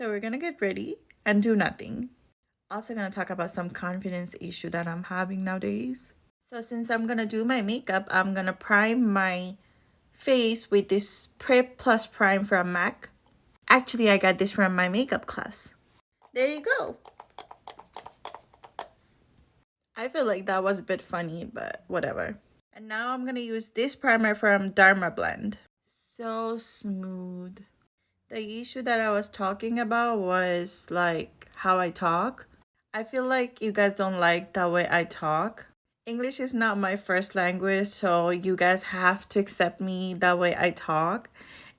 So we're gonna get ready and do nothing. Also gonna talk about some confidence issue that I'm having nowadays. So since I'm gonna do my makeup, I'm gonna prime my face with this Prep Plus Prime from MAC. Actually, I got this from my makeup class. There you go. I feel like that was a bit funny, but whatever. And now I'm gonna use this primer from Dharma Blend. So smooth. The issue that I was talking about was like how I talk. I feel like you guys don't like the way I talk. English is not my first language, so you guys have to accept me the way I talk.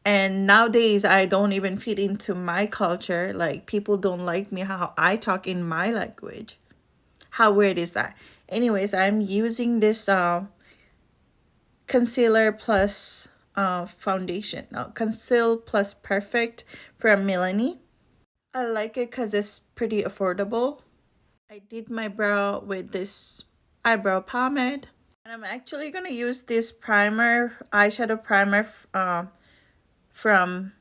And nowadays, I don't even fit into my culture. Like, people don't like me how I talk in my language. How weird is that? Anyways, I'm using this concealer plus foundation. No, conceal plus perfect from Milani. I like it because it's pretty affordable. I did my brow with this eyebrow pomade. And I'm actually going to use this primer, eyeshadow primer from,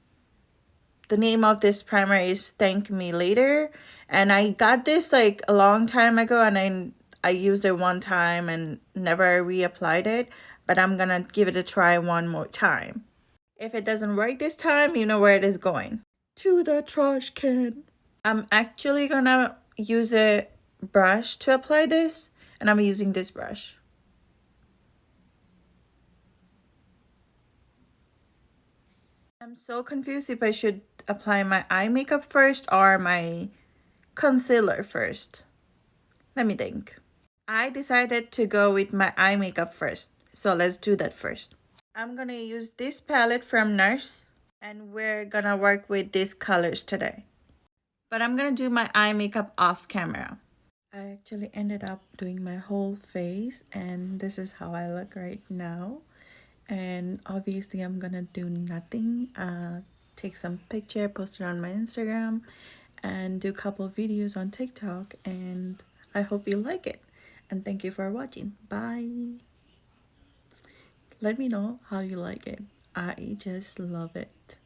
the name of this primer is Thank Me Later. And I got this like a long time ago, and I used it one time and never reapplied it. But I'm going to give it a try one more time. If it doesn't work this time, you know where it is going. To the trash can. I'm actually going to use a brush to apply this, and I'm using this brush. I'm so confused if I should apply my eye makeup first or my concealer first. Let me think. I decided to go with my eye makeup first, so let's do that first. I'm gonna use this palette from Nurse, and we're gonna work with these colors today. But I'm gonna do my eye makeup off camera. I actually ended up doing my whole face, and this is how I look right now. And obviously I'm gonna do nothing, take some picture, post it on my Instagram, and do a couple videos on TikTok, and I hope you like it. And thank you for watching. Bye. Let me know how you like it. I just love it.